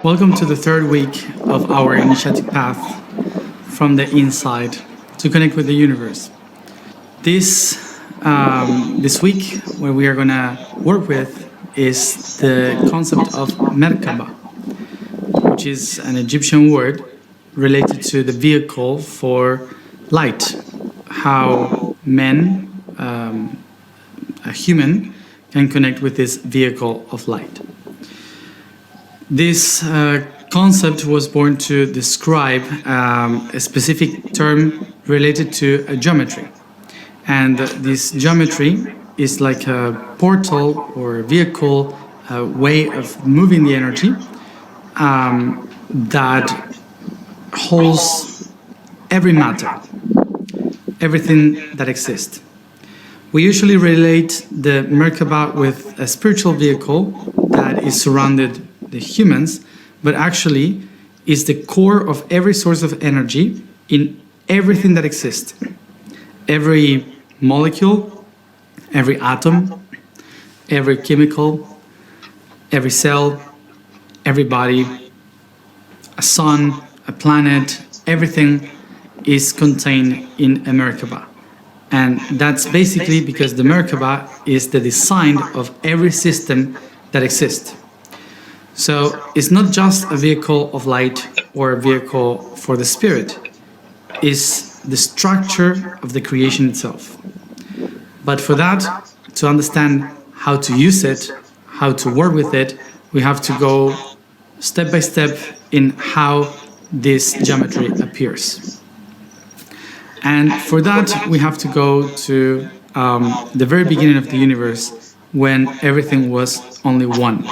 Welcome to the third week of our initiative path from the inside to connect with the universe. This week, what we are going to work with is the concept of Merkaba, which is an Egyptian word related to the vehicle for light. How a human, can connect with this vehicle of light. This concept was born to describe a specific term related to a geometry. And this geometry is like a portal or a vehicle, a way of moving the energy that holds every matter, everything that exists. We usually relate the Merkaba with a spiritual vehicle that is surrounded the humans, but actually is the core of every source of energy in everything that exists. Every molecule, every atom, every chemical, every cell, every body, a sun, a planet, everything is contained in a Merkaba. And that's basically because the Merkaba is the design of every system that exists. So it's not just a vehicle of light or a vehicle for the spirit. It's the structure of the creation itself. But for that, to understand how to use it, how to work with it, we have to go step by step in how this geometry appears. And for that, we have to go to the very beginning of the universe, when everything was only one.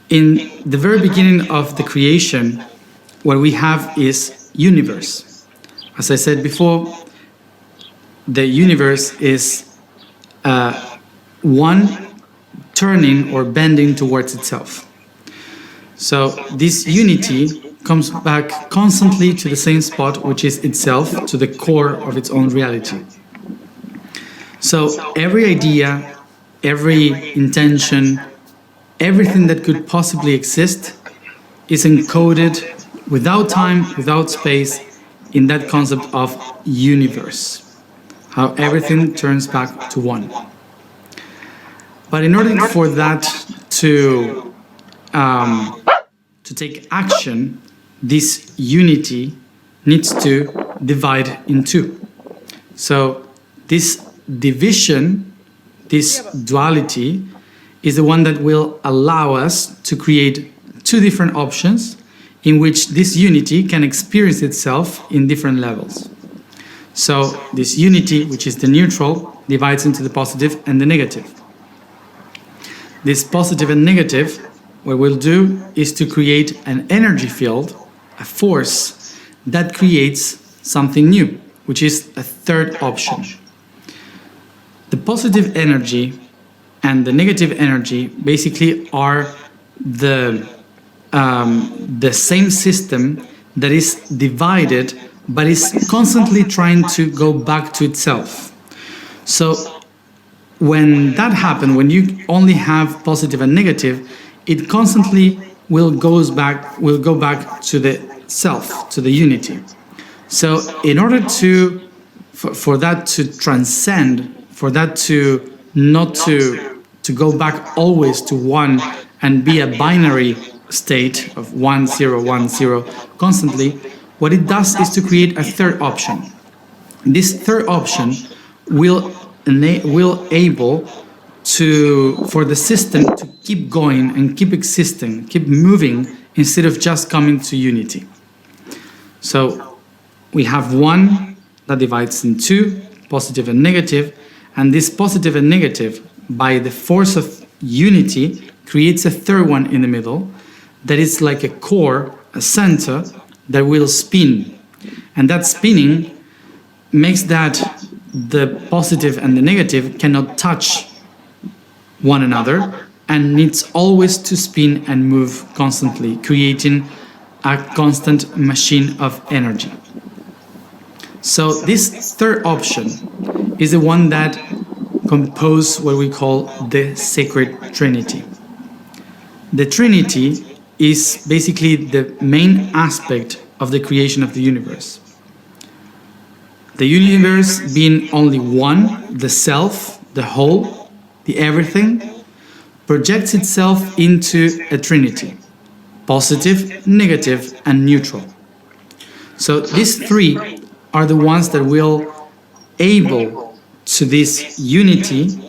In the very beginning of the creation, what we have is universe. As I said before, the universe is one turning or bending towards itself. So this unity comes back constantly to the same spot, which is itself, to the core of its own reality. So every idea, every intention, everything that could possibly exist is encoded without time, without space, in that concept of universe. How everything turns back to one. But in order for that to take action, this unity needs to divide in two. So this division, this duality, is the one that will allow us to create two different options in which this unity can experience itself in different levels. So this unity, which is the neutral, divides into the positive and the negative. This positive and negative, what we'll do is to create an energy field, a force that creates something new, which is a third option. The positive energy and the negative energy basically are the same system that is divided but is constantly trying to go back to itself. So when that happens, when you only have positive and negative, it constantly will go back to the self, to the unity. So in order for that to transcend, for that to not to go back always to one and be a binary state of 1, 0, 1, 0 constantly, what it does is to create a third option. This third option will able for the system to keep going and keep existing, keep moving, instead of just coming to unity. So we have one that divides in two, positive and negative, and this positive and negative, by the force of unity, creates a third one in the middle that is like a core, a center, that will spin. And that spinning makes that the positive and the negative cannot touch one another and needs always to spin and move constantly, creating a constant machine of energy. So this third option is the one that compose what we call the sacred Trinity. The Trinity is basically the main aspect of the creation of the universe. The universe being only one, the self, the whole, the everything, projects itself into a trinity: positive, negative, and neutral. So these three are the ones that will able to this unity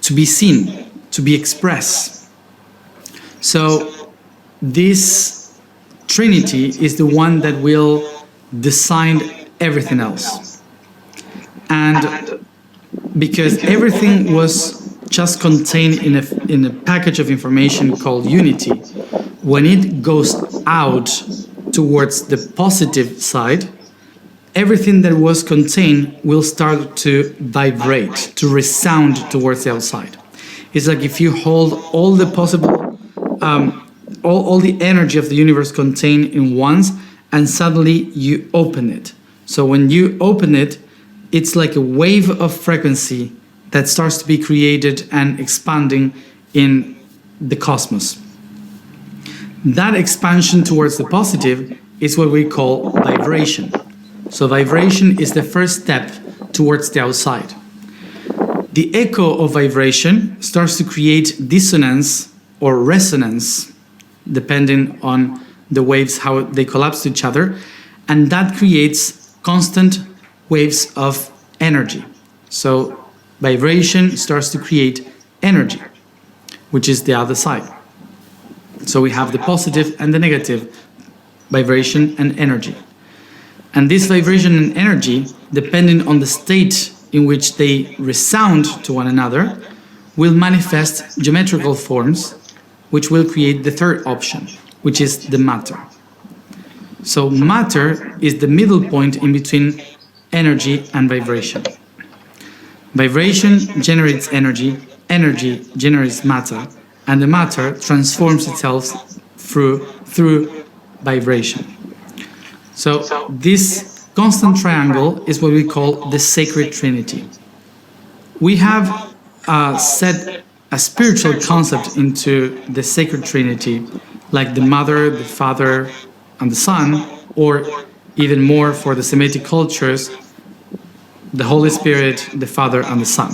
to be seen, to be expressed. So this trinity is the one that will design everything else. And because everything was just contained in a package of information called unity, when it goes out towards the positive side, everything that was contained will start to vibrate, to resound towards the outside. It's like if you hold all the possible, all the energy of the universe contained in once, and suddenly you open it. So when you open it, it's like a wave of frequency that starts to be created and expanding in the cosmos. That expansion towards the positive is what we call vibration. So vibration is the first step towards the outside. The echo of vibration starts to create dissonance or resonance, depending on the waves, how they collapse to each other, and that creates constant waves of energy. So vibration starts to create energy, which is the other side. So we have the positive and the negative vibration and energy. And this vibration and energy, depending on the state in which they resound to one another, will manifest geometrical forms, which will create the third option, which is the matter. So matter is the middle point in between energy and vibration. Vibration generates energy, energy generates matter, and the matter transforms itself through vibration. So this constant triangle is what we call the sacred trinity. We have set a spiritual concept into the sacred trinity, like the Mother, the Father, and the Son, or even more for the Semitic cultures, the Holy Spirit, the Father, and the Son.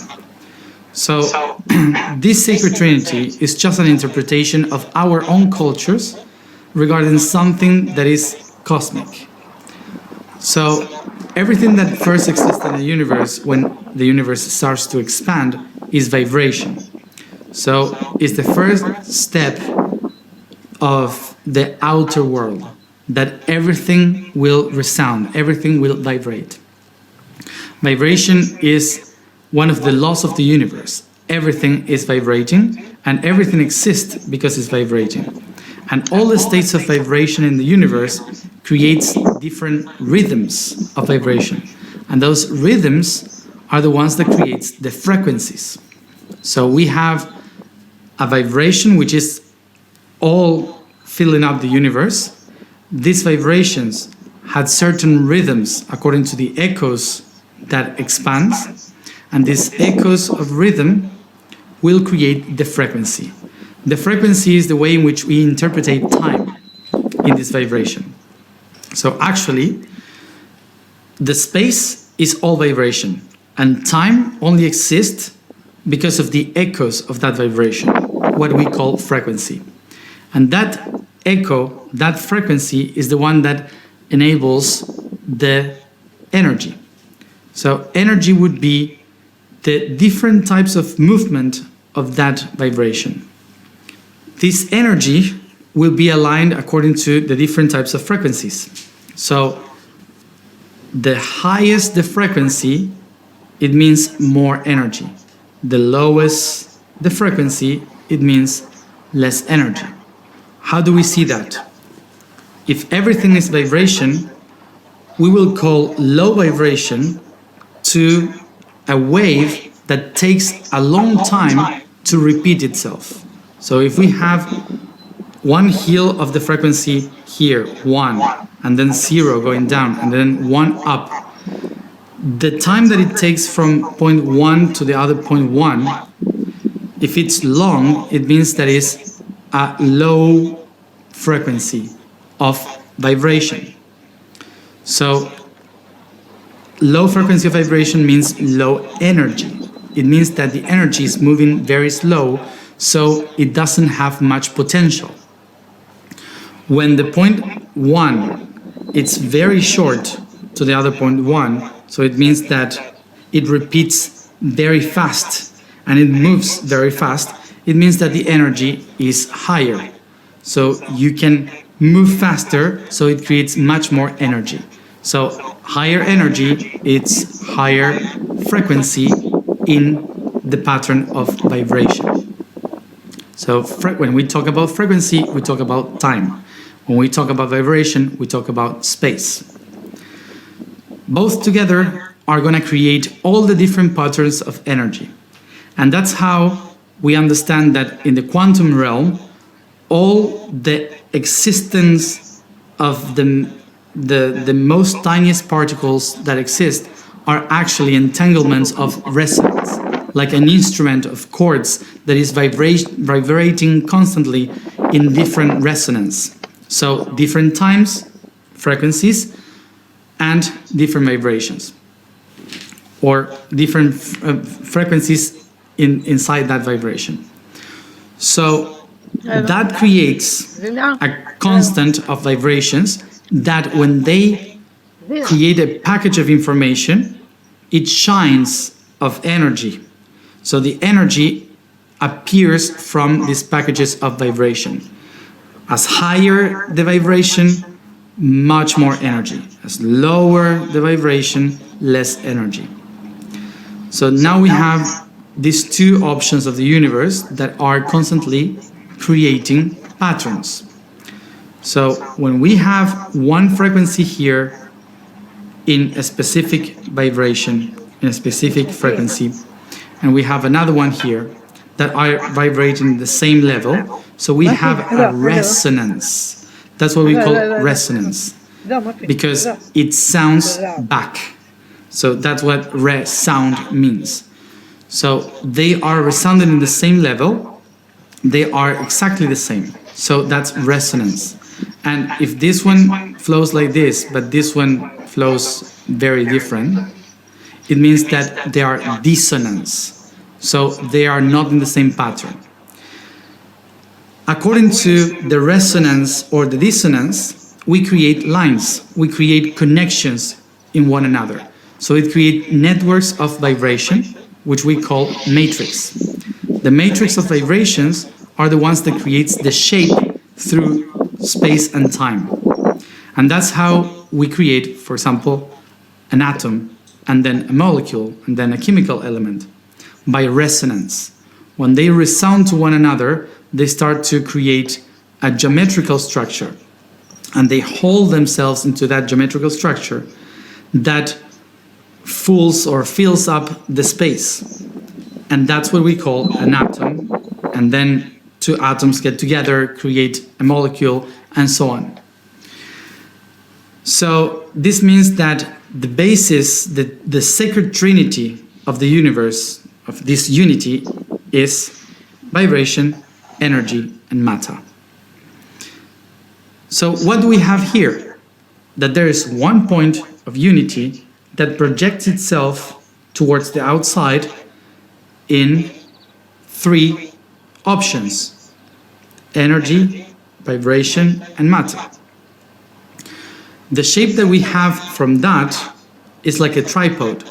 So this sacred trinity is just an interpretation of our own cultures regarding something that is cosmic. So everything that first exists in the universe, when the universe starts to expand, is vibration. So it's the first step of the outer world, that everything will resound, everything will vibrate. Vibration is one of the laws of the universe. Everything is vibrating, and everything exists because it's vibrating. And all the states of vibration in the universe creates different rhythms of vibration. And those rhythms are the ones that creates the frequencies. So we have a vibration which is all filling up the universe. These vibrations had certain rhythms according to the echoes that expands, and these echoes of rhythm will create the frequency. The frequency is the way in which we interpret time in this vibration. So actually, the space is all vibration, and time only exists because of the echoes of that vibration, what we call frequency. And that echo, that frequency, is the one that enables the energy. So energy would be the different types of movement of that vibration. This energy will be aligned according to the different types of frequencies. So the highest the frequency, it means more energy. The lowest the frequency, it means less energy. How do we see that? If everything is vibration, we will call low vibration to a wave that takes a long time to repeat itself. So if we have one heel of the frequency here, 1, and then 0 going down, and then 1 up, the time that it takes from point 1 to the other point 1, if it's long, it means that it's a low frequency of vibration. So low frequency of vibration means low energy. It means that the energy is moving very slow, so it doesn't have much potential. When the point 1, it's very short to the other point 1, so it means that it repeats very fast and it moves very fast. It means that the energy is higher. So you can move faster, so it creates much more energy. So higher energy, it's higher frequency in the pattern of vibration. So when we talk about frequency, we talk about time. When we talk about vibration, we talk about space. Both together are going to create all the different patterns of energy. And that's how we understand that in the quantum realm, all the existence of the most tiniest particles that exist are actually entanglements of resonance, like an instrument of chords that is vibrating constantly in different resonance. So different times, frequencies, and different vibrations, or different frequencies inside that vibration. So that creates a constant of vibrations that when they create a package of information, it shines of energy. So the energy appears from these packages of vibration. As higher the vibration, much more energy. As lower the vibration, less energy. So now we have these two options of the universe that are constantly creating patterns. So when we have one frequency here in a specific vibration, in a specific frequency, and we have another one here that are vibrating the same level, so we have a resonance. That's what we call resonance, because it sounds back. So that's what sound means. So they are resounding in the same level, they are exactly the same. So that's resonance. And if this one flows like this, but this one flows very different, it means that they are dissonance. So they are not in the same pattern. According to the resonance or the dissonance, we create lines, we create connections in one another. So it creates networks of vibration, which we call matrix. The matrix of vibrations are the ones that creates the shape through space and time. And that's how we create, for example, an atom, and then a molecule, and then a chemical element, by resonance. When they resound to one another, they start to create a geometrical structure, and they hold themselves into that geometrical structure that fills up the space. And that's what we call an atom, and then two atoms get together, create a molecule, and so on. So this means that the basis, the sacred trinity of the universe, of this unity, is vibration, energy, and matter. So what do we have here? That there is one point of unity that projects itself towards the outside in three options: energy, vibration, and matter. The shape that we have from that is like a tripod,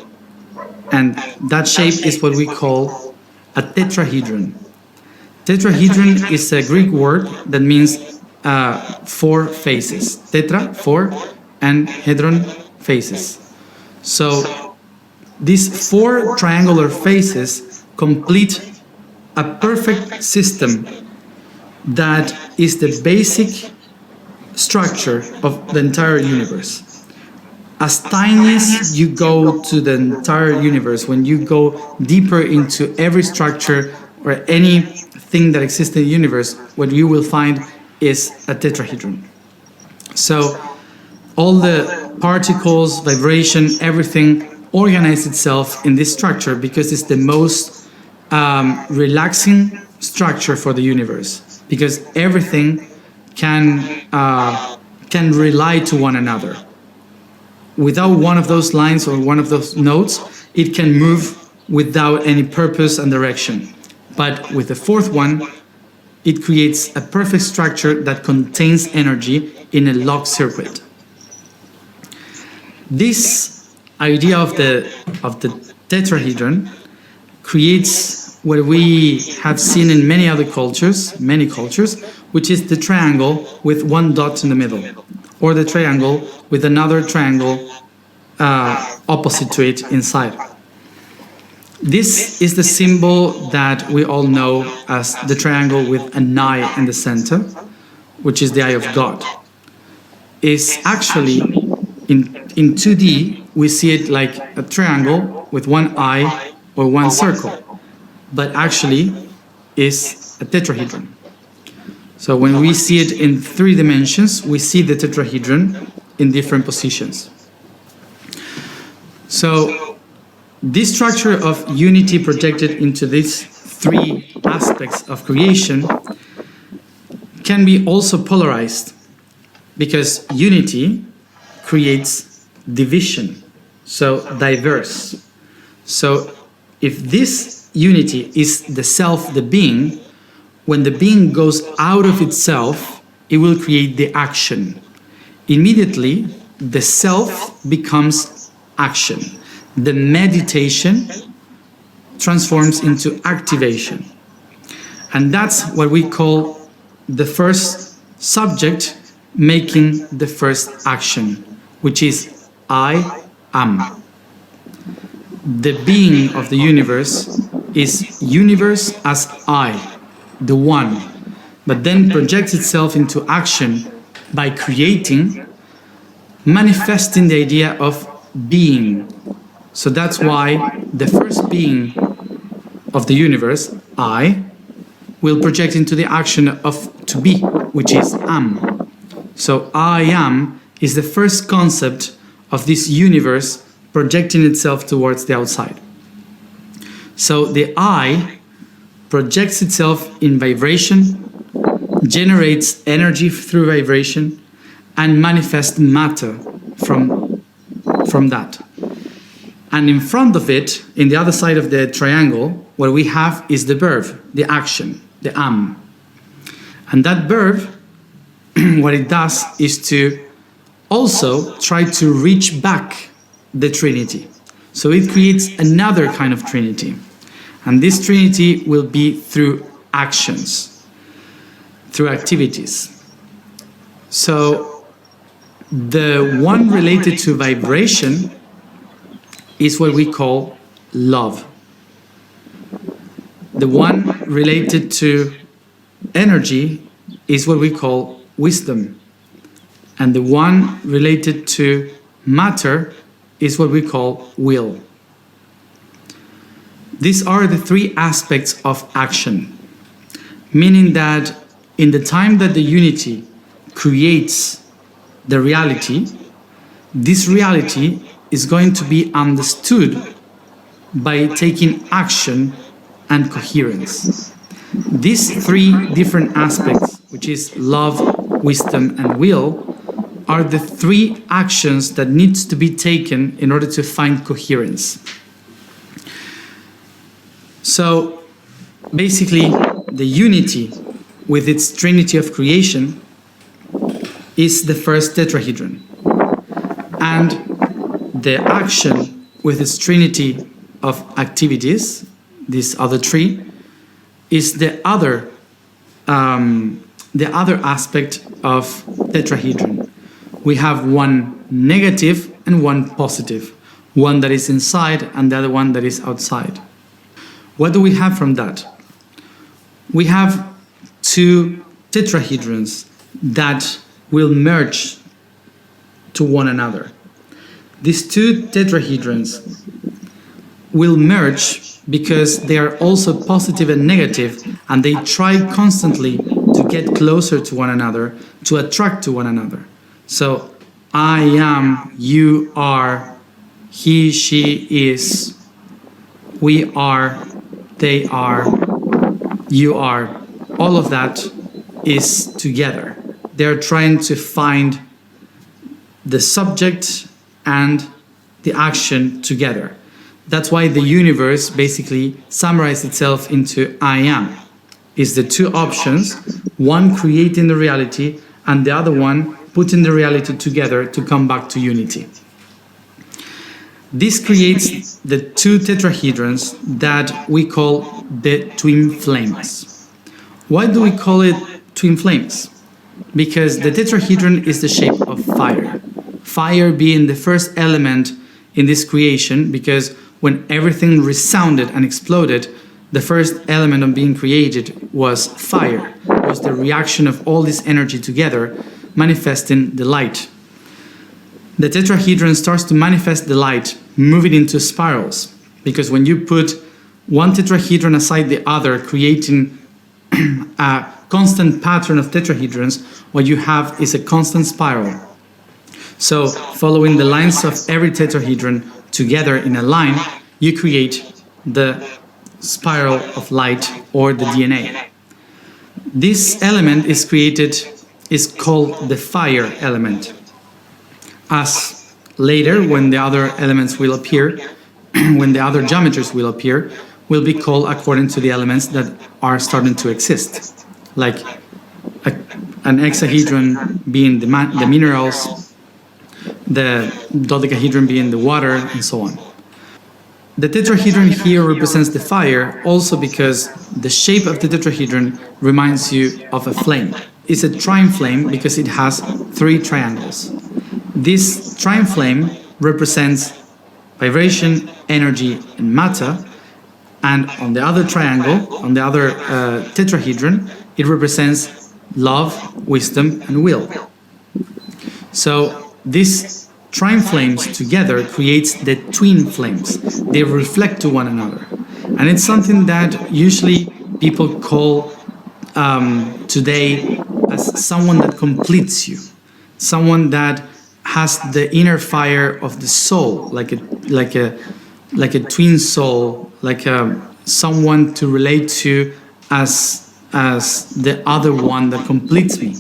and that shape is what we call a tetrahedron. Tetrahedron is a Greek word that means four faces. Tetra, four, and hedron, faces. So these four triangular faces complete a perfect system that is the basic structure of the entire universe. As tiny as you go to the entire universe, when you go deeper into every structure or anything that exists in the universe, what you will find is a tetrahedron. So all the particles, vibration, everything organizes itself in this structure because it's the most relaxing structure for the universe. because everything can rely to one another. Without one of those lines or one of those nodes, it can move without any purpose and direction. But with the fourth one, it creates a perfect structure that contains energy in a locked circuit. This idea of the tetrahedron creates what we have seen in many cultures, which is the triangle with one dot in the middle, or the triangle with another triangle opposite to it inside. This is the symbol that we all know as the triangle with an eye in the center, which is the eye of God. Is actually, in 2D, we see it like a triangle with one eye or one circle, but actually is a tetrahedron. So when we see it in 3 dimensions, we see the tetrahedron in different positions. So this structure of unity projected into these 3 aspects of creation can be also polarized, because unity creates division, so diverse. So if this unity is the self, the being, when the being goes out of itself, it will create the action. Immediately, the self becomes action. The meditation transforms into activation. And that's what we call the first subject making the first action, which is I am. The being of the universe is universe as I, the one, but then projects itself into action by creating, manifesting the idea of being. So that's why the first being of the universe, I, will project into the action of to be, which is am. So I am is the first concept of this universe projecting itself towards the outside. So the I projects itself in vibration, generates energy through vibration, and manifests matter from that. And in front of it, in the other side of the triangle, what we have is the verb, the action, the am. And that verb, what it does is to also try to reach back the Trinity. So it creates another kind of Trinity. And this Trinity will be through actions, through activities. So the one related to vibration is what we call love. The one related to energy is what we call wisdom. And the one related to matter is what we call will. These are the 3 aspects of action, meaning that in the time that the unity creates the reality, this reality is going to be understood by taking action and coherence. These 3 different aspects, which is love, wisdom, and will, are the 3 actions that needs to be taken in order to find coherence. So basically, the unity with its trinity of creation is the first tetrahedron. And the action with its trinity of activities, these other 3, is the other aspect of tetrahedron. We have one negative and one positive, one that is inside and the other one that is outside. What do we have from that? We have 2 tetrahedrons that will merge to one another. These 2 tetrahedrons will merge because they are also positive and negative, and they try constantly to get closer to one another, to attract to one another. So I am, you are, he, she is, we are, they are, you are. All of that is together. They're trying to find the subject and the action together. That's why the universe basically summarizes itself into I am. It's the two options, one creating the reality and the other one putting the reality together to come back to unity. This creates the two tetrahedrons that we call the twin flames. Why do we call it twin flames? Because the tetrahedron is the shape of fire. Fire being the first element in this creation, because when everything resounded and exploded, the first element of being created was fire. It was the reaction of all this energy together, manifesting the light. The tetrahedron starts to manifest the light, moving into spirals, because when you put one tetrahedron aside the other, creating a constant pattern of tetrahedrons, what you have is a constant spiral. So, following the lines of every tetrahedron together in a line, you create the spiral of light or the DNA. This element is called the fire element. As later, when the other elements will appear, when the other geometries will appear, will be called according to the elements that are starting to exist, like an hexahedron being the minerals, the dodecahedron being the water, and so on. The tetrahedron here represents the fire also because the shape of the tetrahedron reminds you of a flame. It's a trine flame because it has 3 triangles. This trine flame represents vibration, energy, and matter, and on the other triangle, on the other tetrahedron, it represents love, wisdom, and will. So these trine flames together creates the twin flames. They reflect to one another, and it's something that usually people call today as someone that completes you, someone that has the inner fire of the soul, like a twin soul, like someone to relate to as the other one that completes me.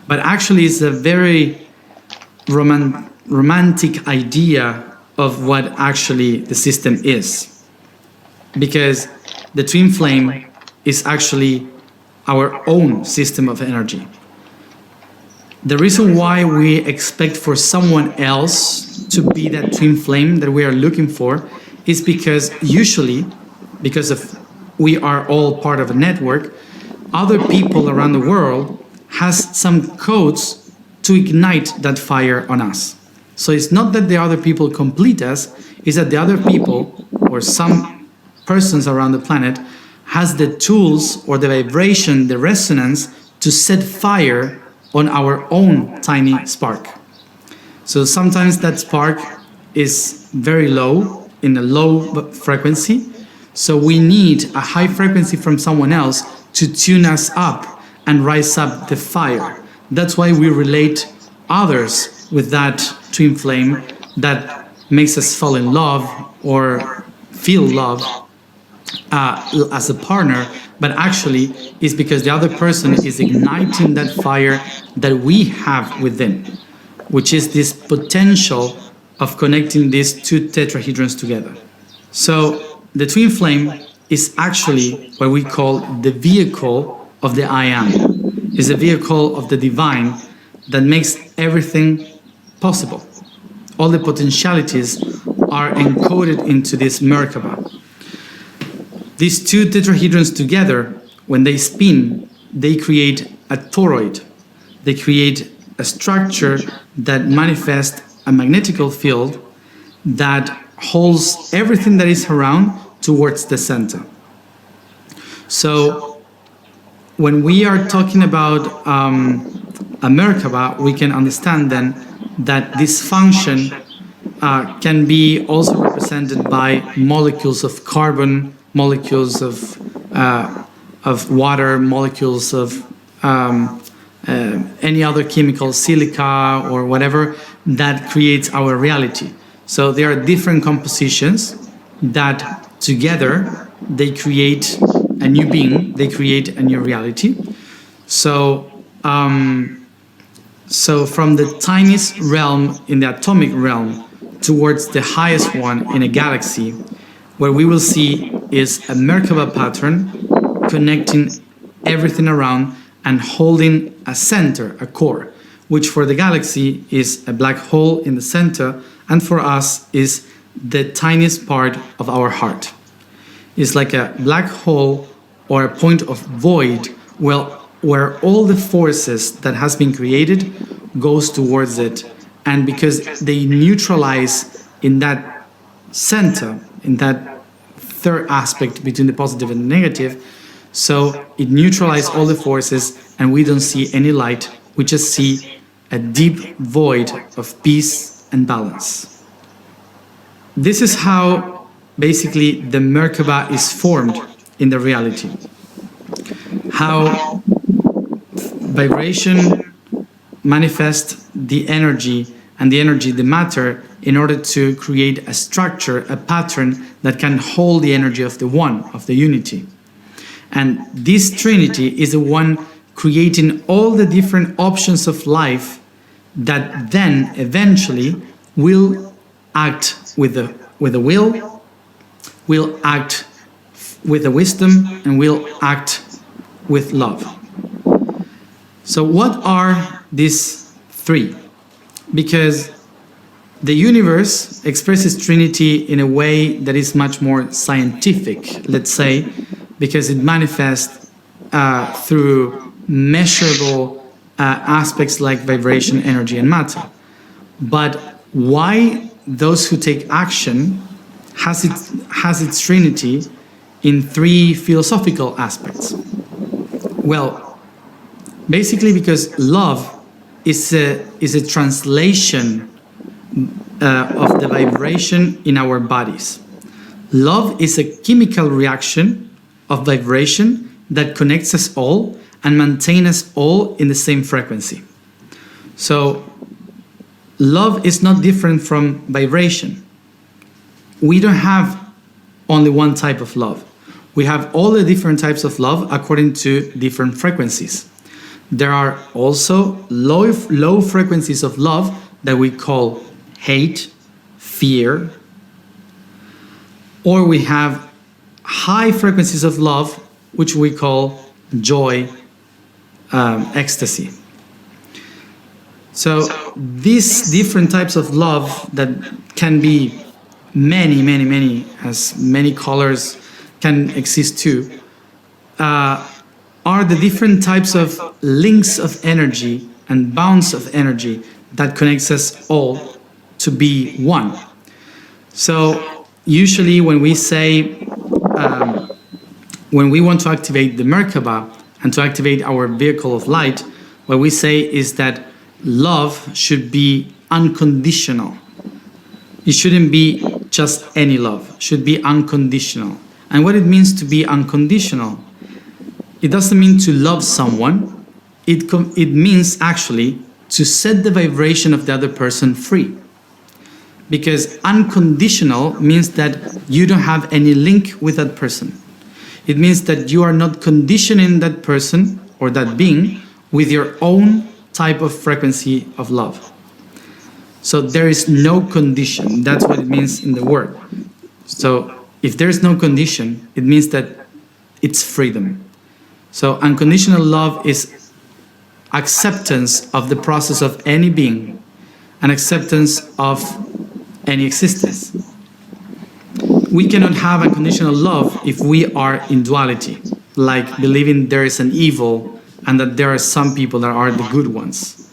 But actually, it's a very romantic idea of what actually the system is, because the twin flame is actually our own system of energy. The reason why we expect for someone else to be that twin flame that we are looking for is because usually, because of we are all part of a network, other people around the world has some codes to ignite that fire on us. So it's not that the other people complete us, it's that the other people or some persons around the planet has the tools or the vibration, the resonance to set fire on our own tiny spark. So sometimes that spark is very low, in a low frequency, so we need a high frequency from someone else to tune us up and rise up the fire. That's why we relate others with that twin flame that makes us fall in love or feel love as a partner, but actually is because the other person is igniting that fire that we have within, which is this potential of connecting these two tetrahedrons together. So the twin flame is actually what we call the vehicle of the I am. It's a vehicle of the divine that makes everything possible. All the potentialities are encoded into this Merkaba. These two tetrahedrons together, when they spin, they create a toroid. They create a structure that manifests a magnetical field that holds everything that is around towards the center. So when we are talking about a Merkaba, we can understand then that this function can be also represented by molecules of carbon, molecules of water, molecules of any other chemical, silica or whatever, that creates our reality. So there are different compositions that together they create a new being, they create a new reality. So from the tiniest realm in the atomic realm towards the highest one in a galaxy, what we will see is a Merkaba pattern connecting everything around and holding a center, a core, which for the galaxy is a black hole in the center, and for us is the tiniest part of our heart. It's like a black hole or a point of void where all the forces that has been created goes towards it, and because they neutralize in that center, in that third aspect between the positive and the negative, so it neutralizes all the forces and we don't see any light, we just see a deep void of peace and balance. This is how basically the Merkaba is formed in the reality. How vibration manifests the energy, and the energy, the matter, in order to create a structure, a pattern that can hold the energy of the one, of the unity. And this Trinity is the one creating all the different options of life that then eventually will act with the will act with the wisdom, and will act with love. So what are these three? Because the universe expresses Trinity in a way that is much more scientific, let's say, because it manifests through measurable aspects like vibration, energy, and matter. But why those who take action has its Trinity in three philosophical aspects? Well, basically because love is a translation of the vibration in our bodies. Love is a chemical reaction of vibration that connects us all and maintains us all in the same frequency. So love is not different from vibration. We don't have only one type of love. We have all the different types of love according to different frequencies. There are also low frequencies of love that we call hate, fear, or we have high frequencies of love which we call joy, ecstasy. So these different types of love that can be many, as many colors can exist too, are the different types of links of energy and bounds of energy that connects us all to be one. So usually when we say, when we want to activate the Merkaba and to activate our vehicle of light, what we say is that love should be unconditional. It shouldn't be just any love, it should be unconditional. And what it means to be unconditional, it doesn't mean to love someone, it means actually to set the vibration of the other person free. Because unconditional means that you don't have any link with that person. It means that you are not conditioning that person or that being with your own type of frequency of love. So there is no condition. That's what it means in the word. So if there is no condition, it means that it's freedom. So unconditional love is acceptance of the process of any being, and acceptance of any existence. We cannot have unconditional love if we are in duality, like believing there is an evil and that there are some people that are the good ones.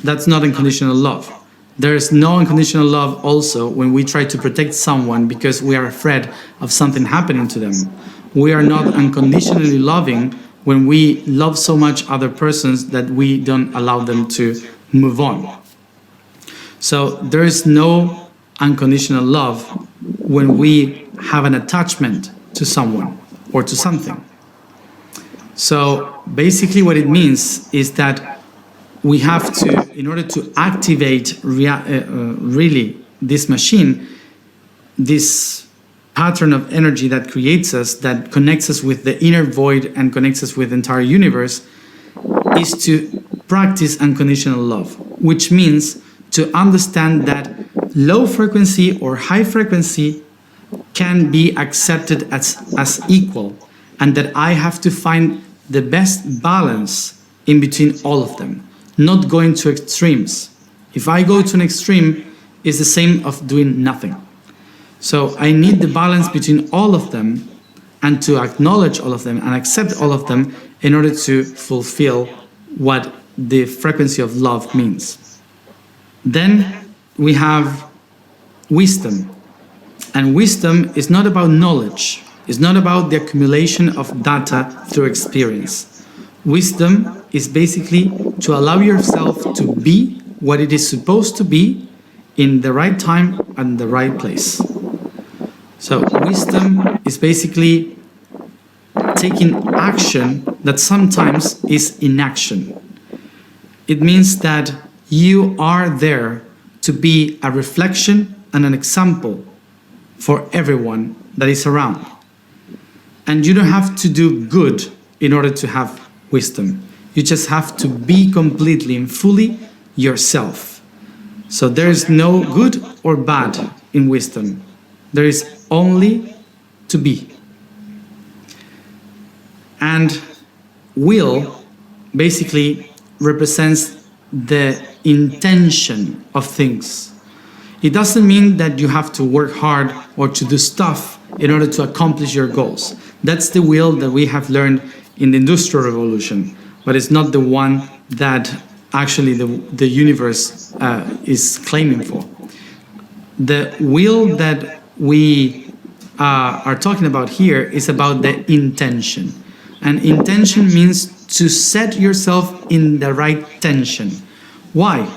That's not unconditional love. There is no unconditional love also when we try to protect someone because we are afraid of something happening to them. We are not unconditionally loving when we love so much other persons that we don't allow them to move on. So there is no unconditional love when we have an attachment to someone or to something. So basically what it means is that we have to, in order to activate really this machine, this pattern of energy that creates us, that connects us with the inner void and connects us with the entire universe, is to practice unconditional love, which means to understand that low frequency or high frequency can be accepted as equal, and that I have to find the best balance in between all of them, not going to extremes. If I go to an extreme, it's the same of doing nothing. So I need the balance between all of them, and to acknowledge all of them and accept all of them in order to fulfill what the frequency of love means. Then we have wisdom. And wisdom is not about knowledge. It's not about the accumulation of data through experience. Wisdom is basically to allow yourself to be what it is supposed to be in the right time and the right place. So wisdom is basically taking action that sometimes is inaction. It means that you are there to be a reflection and an example for everyone that is around. And you don't have to do good in order to have wisdom. You just have to be completely and fully yourself. So there is no good or bad in wisdom. There is only to be. And will basically represents the intention of things. It doesn't mean that you have to work hard or to do stuff in order to accomplish your goals. That's the will that we have learned in the Industrial Revolution, but it's not the one that actually the universe is claiming for. The will that we are talking about here is about the intention. And intention means to set yourself in the right tension. Why?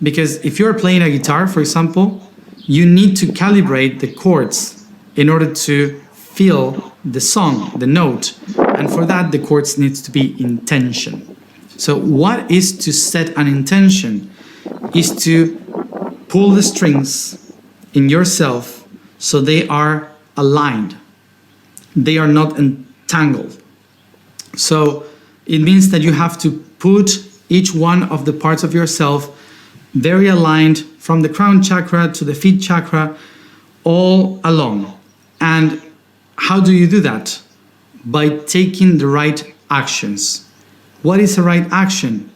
Because if you're playing a guitar, for example, you need to calibrate the chords in order to feel the song, the note. And for that, the chords needs to be in tension. So what is to set an intention? Is to pull the strings in yourself so they are aligned. They are not entangled. So it means that you have to put each one of the parts of yourself very aligned from the crown chakra to the feet chakra, all along. And how do you do that? By taking the right actions. What is the right action?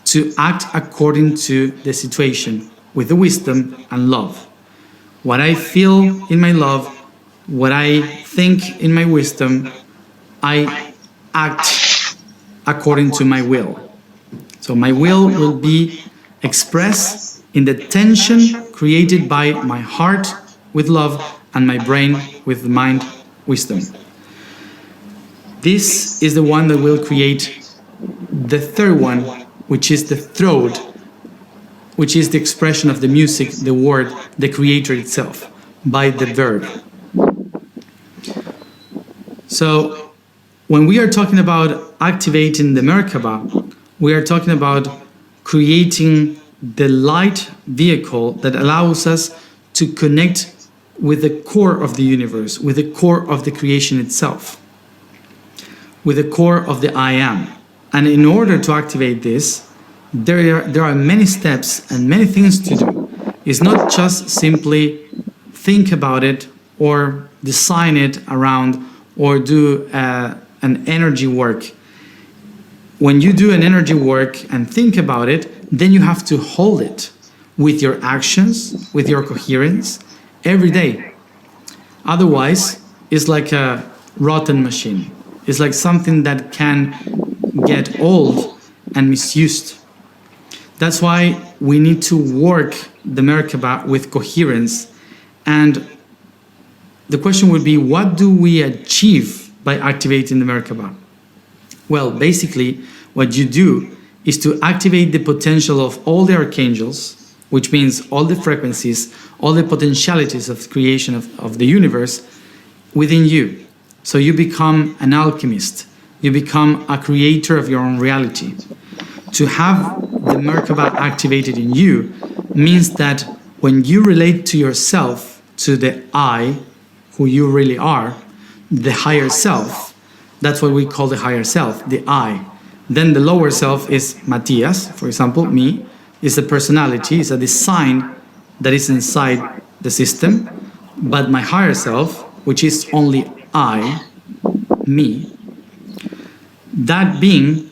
To act according to the situation with the wisdom and love. What I feel in my love, what I think in my wisdom, I act according to my will. So my will be expressed in the tension created by my heart with love and my brain with mind wisdom. This is the one that will create the third one, which is the throat, which is the expression of the music, the word, the creator itself, by the verb. So when we are talking about activating the Merkaba, we are talking about creating the light vehicle that allows us to connect with the core of the universe, with the core of the creation itself, with the core of the I am. And in order to activate this, there are many steps and many things to do. It's not just simply think about it or design it around or do an energy work. When you do an energy work and think about it, then you have to hold it with your actions, with your coherence, every day. Otherwise, it's like a rotten machine. It's like something that can get old and misused. That's why we need to work the Merkaba with coherence. And the question would be, what do we achieve by activating the Merkaba? Well, basically, what you do is to activate the potential of all the archangels, which means all the frequencies, all the potentialities of creation of the universe within you. So you become an alchemist. You become a creator of your own reality. To have the Merkaba activated in you means that when you relate to yourself, to the I, who you really are, the higher self, that's what we call the higher self, the I. Then the lower self is Matthias, for example, me, is a personality, is a design that is inside the system. But my higher self, which is only I, me, that being,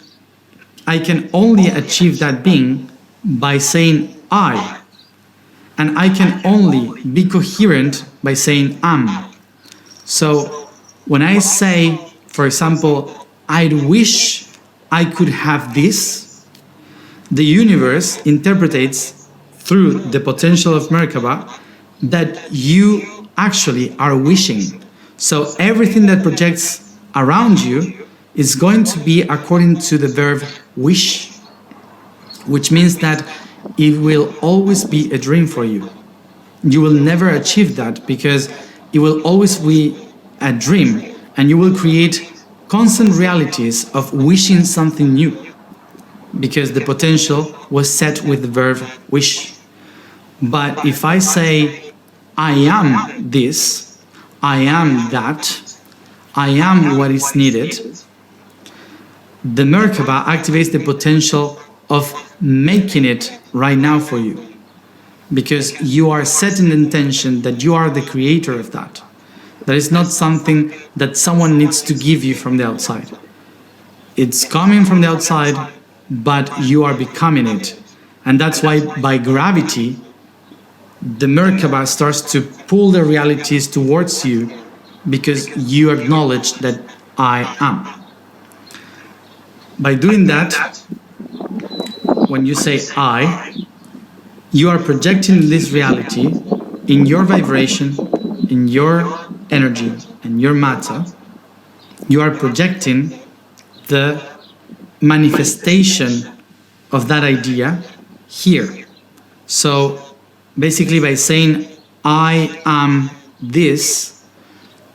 I can only achieve that being by saying I. And I can only be coherent by saying am. So when I say, for example, I wish I could have this, the universe interprets through the potential of Merkaba that you actually are wishing. So everything that projects around you is going to be according to the verb wish, which means that it will always be a dream for you. You will never achieve that because it will always be a dream, and you will create constant realities of wishing something new because the potential was set with the verb wish. But if I say I am this, I am that, I am what is needed, the Merkaba activates the potential of making it right now for you, because you are setting the intention that you are the creator of that. That is not something that someone needs to give you from the outside. It's coming from the outside, but you are becoming it. And that's why by gravity, the Merkaba starts to pull the realities towards you because you acknowledge that I am. By doing that, when you say I, you are projecting this reality in your vibration, in your energy, and your matter. You are projecting the manifestation of that idea here. So basically by saying I am this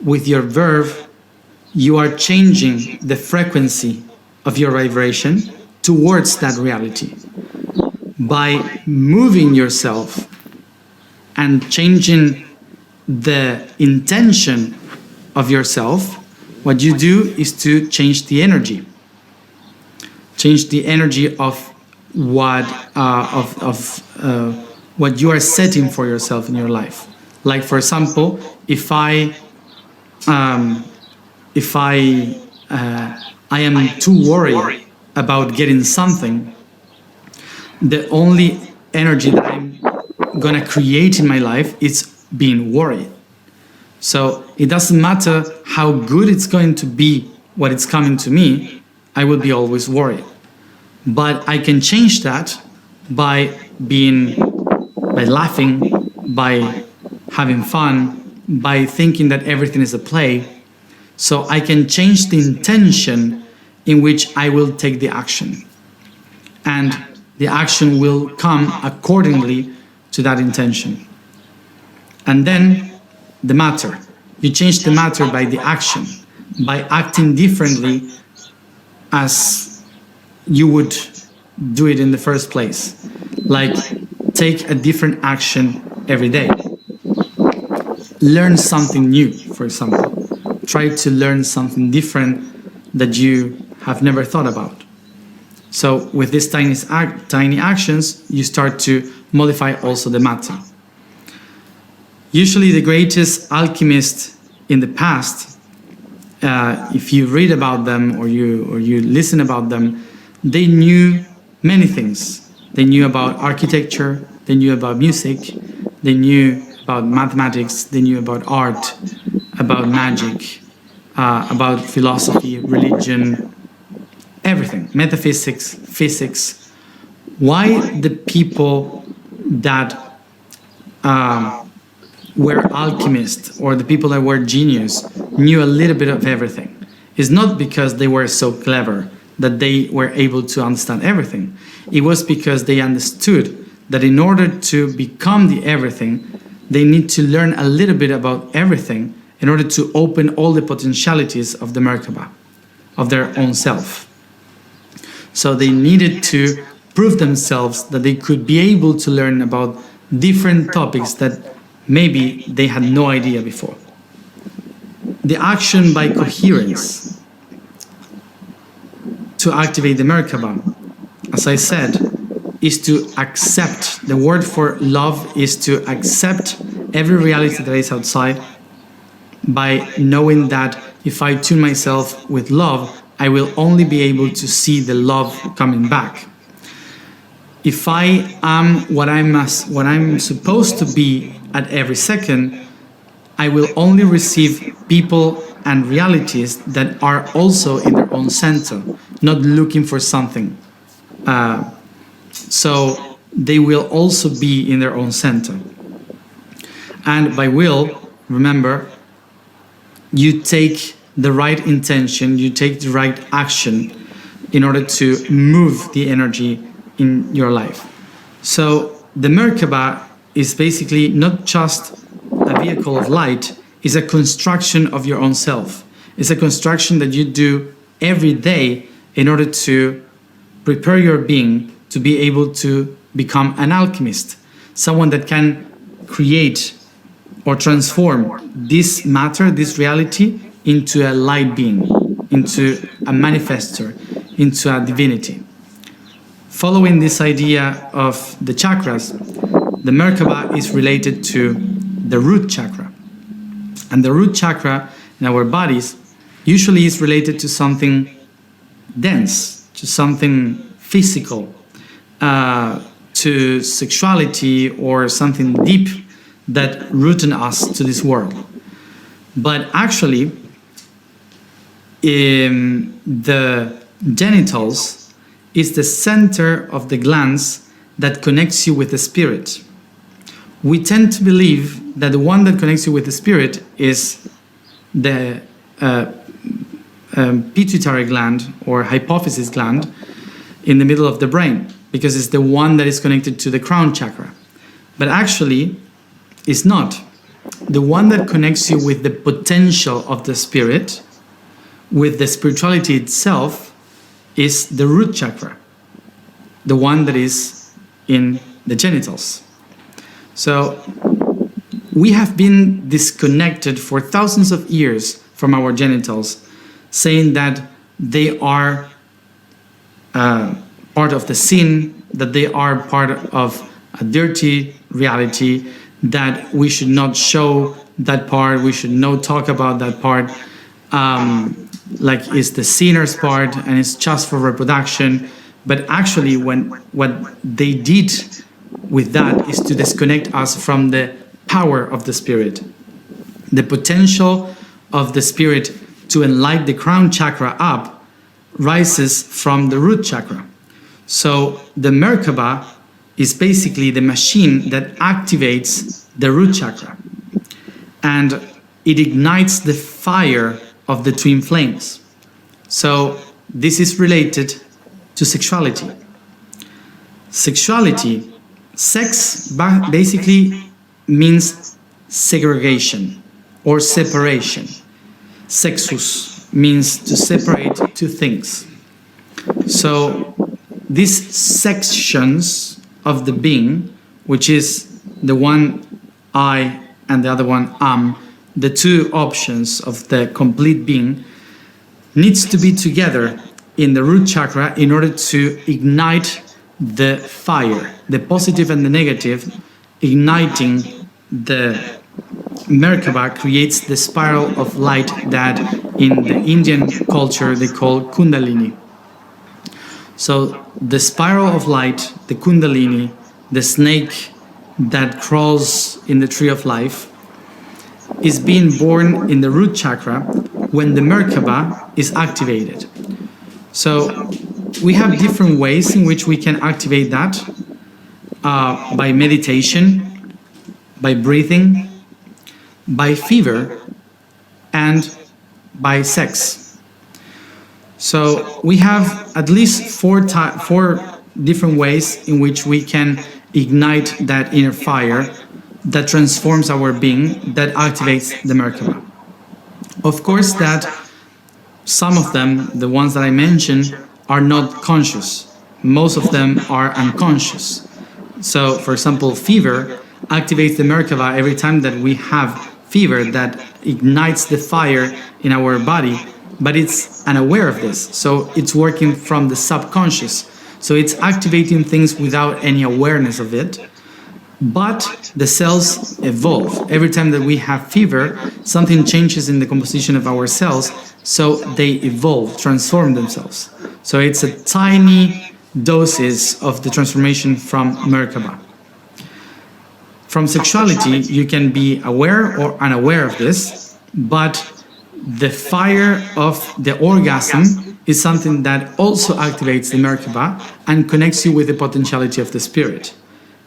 with your verb, you are changing the frequency of your vibration towards that reality. By moving yourself and changing the intention of yourself, what you do is to change the energy. Change the energy of what what you are setting for yourself in your life. Like for example, if I am too worried about getting something, the only energy that I'm gonna create in my life is being worried. So it doesn't matter how good it's going to be what it's coming to me, I will be always worried. But I can change that by laughing, by having fun, by thinking that everything is a play. So I can change the intention in which I will take the action. And the action will come accordingly to that intention. And then the matter. You change the matter by the action, by acting differently as you would do it in the first place. Like take a different action every day. Learn something new, for example. Try to learn something different that you have never thought about. So with these tiny actions, you start to modify also the matter. Usually the greatest alchemists in the past, if you read about them or you listen about them, they knew many things. They knew about architecture, they knew about music, they knew about mathematics, they knew about art, about magic, about philosophy, religion, everything, metaphysics, physics. Why the people that were alchemists or the people that were genius knew a little bit of everything? It's not because they were so clever that they were able to understand everything. It was because they understood that in order to become the everything, they need to learn a little bit about everything in order to open all the potentialities of the Merkaba, of their own self. So they needed to prove themselves that they could be able to learn about different topics that maybe they had no idea before. The action by coherence. to activate the Merkaba, as I said, is to accept. The word for love is to accept every reality that is outside by knowing that if I tune myself with love, I will only be able to see the love coming back. If I am what I'm supposed to be at every second, I will only receive people and realities that are also in their own center, not looking for something. So they will also be in their own center. And by will, remember, you take the right intention, you take the right action in order to move the energy in your life. So the Merkaba is basically not just a vehicle of light, it's a construction of your own self. It's a construction that you do every day in order to prepare your being to be able to become an alchemist, someone that can create or transform this matter, this reality, into a light being, into a manifestor, into a divinity. Following this idea of the chakras, the Merkaba is related to the root chakra. And the root chakra in our bodies usually is related to something dense, to something physical, to sexuality or something deep that rooted us to this world. But actually, the genitals is the center of the glands that connects you with the spirit. We tend to believe that the one that connects you with the spirit is the pituitary gland or hypophysis gland in the middle of the brain, because it's the one that is connected to the crown chakra. But actually, it's not. The one that connects you with the potential of the spirit, with the spirituality itself, is the root chakra, the one that is in the genitals. So we have been disconnected for thousands of years from our genitals, saying that they are part of the sin, that they are part of a dirty reality, that we should not show that part, we should not talk about that part, like it's the sinner's part and it's just for reproduction. But actually, what they did with that is to disconnect us from the power of the spirit. The potential of the spirit to enlighten the crown chakra up rises from the root chakra. So the Merkaba is basically the machine that activates the root chakra, and it ignites the fire of the twin flames. So this is related to sexuality. Sex basically means segregation or separation. Sexus means to separate two things. So these sections of the being, which is the one I and the other one am, the two options of the complete being, needs to be together in the root chakra in order to ignite the fire, the positive and the negative. Igniting the Merkaba creates the spiral of light that in the Indian culture they call Kundalini. So the spiral of light, the Kundalini, the snake that crawls in the tree of life, is being born in the root chakra when the Merkaba is activated. So we have different ways in which we can activate that, by meditation, by breathing, by fever, and by sex. So we have at least four different ways in which we can ignite that inner fire that transforms our being, that activates the Merkaba. Of course that some of them, the ones that I mentioned, are not conscious. Most of them are unconscious. So, for example, fever activates the Merkaba every time that we have fever that ignites the fire in our body but it's unaware of this. So it's working from the subconscious. So it's activating things without any awareness of it. But the cells evolve. Every time that we have fever, something changes in the composition of our cells, so they evolve, transform themselves. So it's a tiny doses of the transformation from Merkaba. From sexuality, you can be aware or unaware of this, but the fire of the orgasm is something that also activates the Merkaba and connects you with the potentiality of the spirit.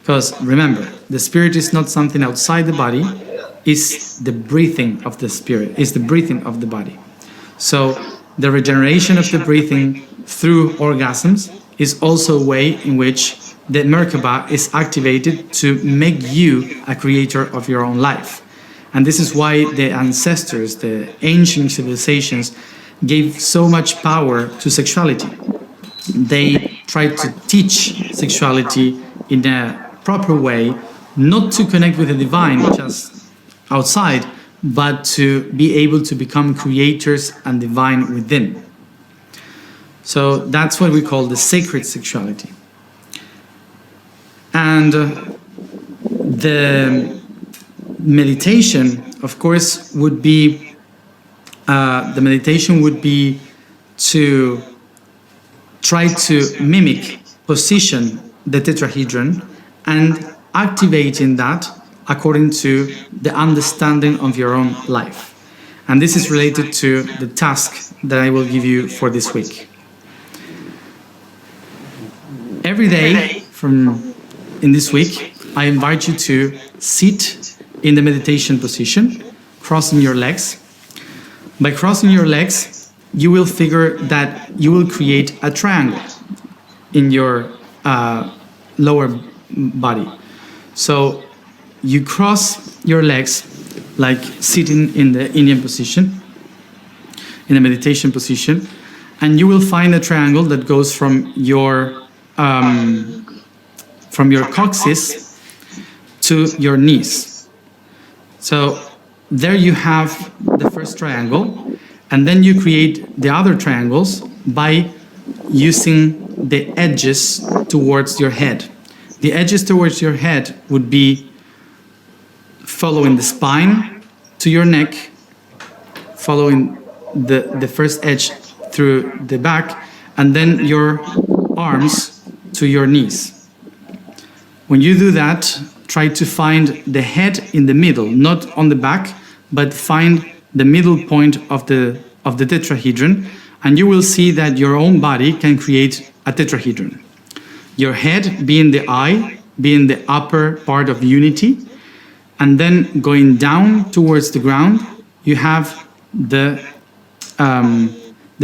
Because remember, the spirit is not something outside the body, it's the breathing of the spirit, it's the breathing of the body. So the regeneration of the breathing through orgasms is also a way in which the Merkaba is activated to make you a creator of your own life. And this is why the ancestors, the ancient civilizations, gave so much power to sexuality. They tried to teach sexuality in a proper way, not to connect with the divine just outside, but to be able to become creators and divine within. So that's what we call the sacred sexuality. And the meditation, of course, would be to try to mimic, position the tetrahedron and activating that according to the understanding of your own life. And this is related to the task that I will give you for this week. Every day in this week, I invite you to sit in the meditation position, crossing your legs. By crossing your legs, you will figure that you will create a triangle in your lower body. So you cross your legs like sitting in the Indian position, in the meditation position, and you will find a triangle that goes from your coccyx to your knees. So there you have the first triangle, and then you create the other triangles by using the edges towards your head. The edges towards your head would be following the spine to your neck, following the first edge through the back, and then your arms to your knees. When you do that, try to find the head in the middle, not on the back, but find the middle point of the tetrahedron, and you will see that your own body can create a tetrahedron. Your head being the eye, being the upper part of unity, and then going down towards the ground, you have the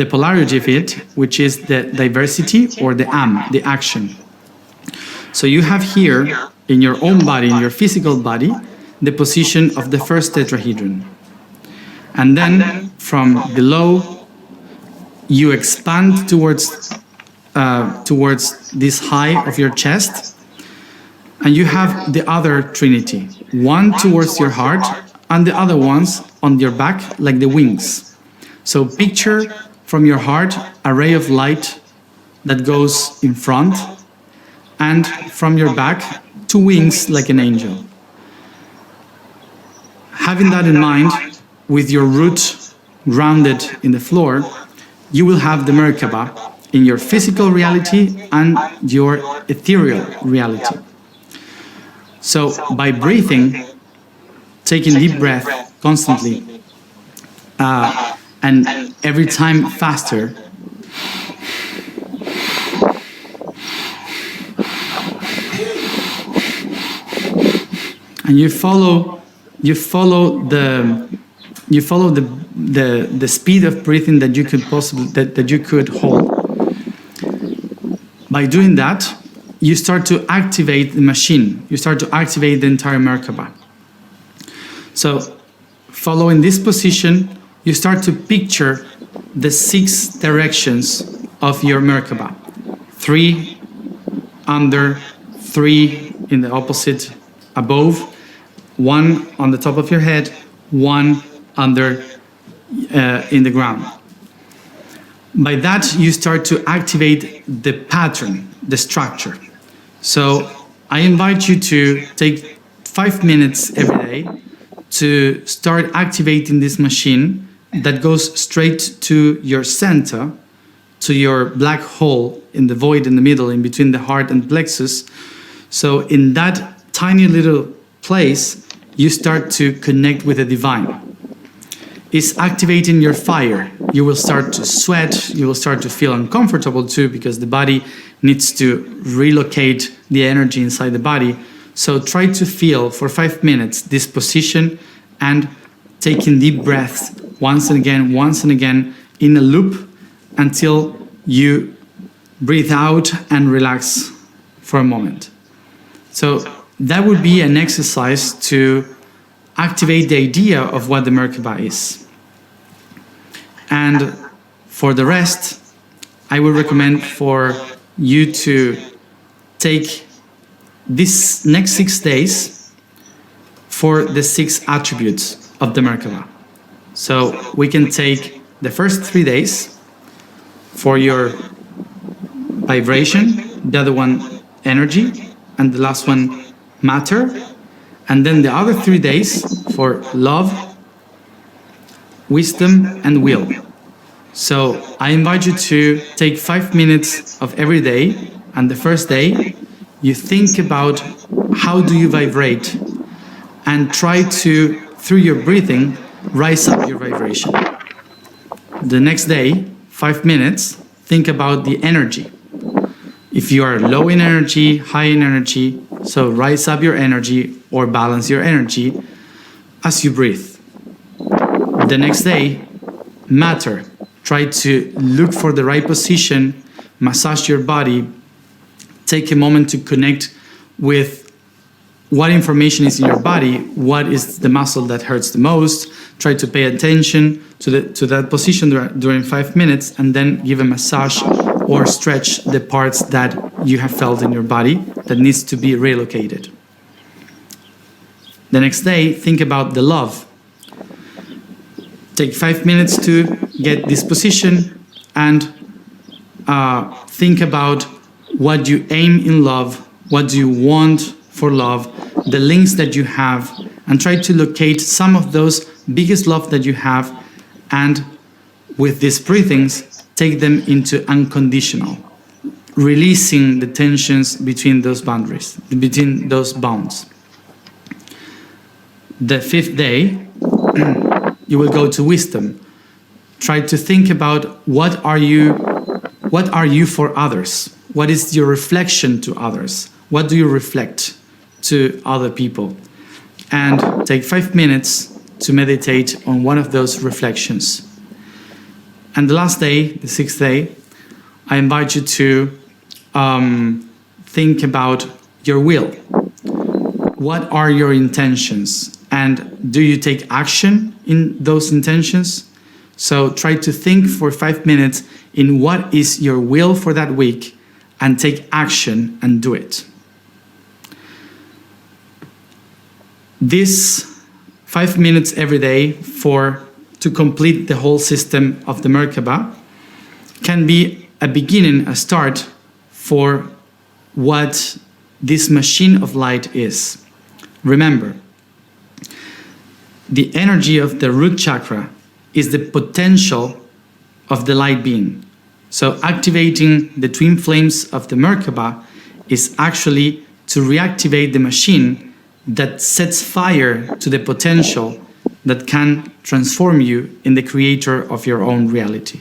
polarity of it, which is the diversity or the the action. So you have here, in your own body, in your physical body, the position of the first tetrahedron. And then from below, you expand towards this height of your chest, and you have the other trinity, one towards your heart and the other ones on your back like the wings. So picture from your heart a ray of light that goes in front, and from your back two wings like an angel. Having that in mind, with your root grounded in the floor, you will have the Merkaba in your physical reality and your ethereal reality. So by breathing, taking deep breath constantly, and every time faster, and you follow the speed of breathing that you could possibly that you could hold. By doing that, you start to activate the machine. You start to activate the entire Merkaba. So, following this position, you start to picture the 6 directions of your Merkaba. 3 under, 3 in the opposite above, 1 on the top of your head, 1 under in the ground. By that, you start to activate the pattern, the structure. So I invite you to take 5 minutes every day to start activating this machine that goes straight to your center, to your black hole in the void in the middle, in between the heart and plexus. So in that tiny little place, you start to connect with the divine. It's activating your fire. You will start to sweat, you will start to feel uncomfortable too, because the body needs to relocate the energy inside the body. So try to feel for 5 minutes this position and taking deep breaths once and again in a loop until you breathe out and relax for a moment. So that would be an exercise to activate the idea of what the Merkaba is. And for the rest, I would recommend for you to take this next 6 days for the 6 attributes of the Merkaba. So we can take the first 3 days for your vibration, the other one energy, and the last one matter, and then the other 3 days for love, wisdom, and will. So I invite you to take 5 minutes of every day, and the first day you think about how do you vibrate, and try to, through your breathing, rise up your vibration. The next day, 5 minutes, think about the energy. If you are low in energy, high in energy, so rise up your energy or balance your energy as you breathe. The next day, matter. Try to look for the right position, massage your body, take a moment to connect with what information is in your body, what is the muscle that hurts the most. Try to pay attention to that position during 5 minutes, and then give a massage or stretch the parts that you have felt in your body that needs to be relocated. The next day, think about the love. Take 5 minutes to get this position and think about what you aim in love, what do you want for love, the links that you have, and try to locate some of those biggest love that you have, and with these breathings, take them into unconditional, releasing the tensions between those boundaries, between those bounds. The 5th day, you will go to wisdom. Try to think about what are you for others? What is your reflection to others? What do you reflect to other people? And take 5 minutes to meditate on one of those reflections. And the last day, the 6th day, I invite you to think about your will. What are your intentions? And do you take action in those intentions? So try to think for 5 minutes in what is your will for that week, and take action and do it. This 5 minutes every day to complete the whole system of the Merkaba can be a beginning, a start for what this machine of light is. Remember, the energy of the root chakra is the potential of the light being. So activating the twin flames of the Merkaba is actually to reactivate the machine that sets fire to the potential that can transform you in the creator of your own reality.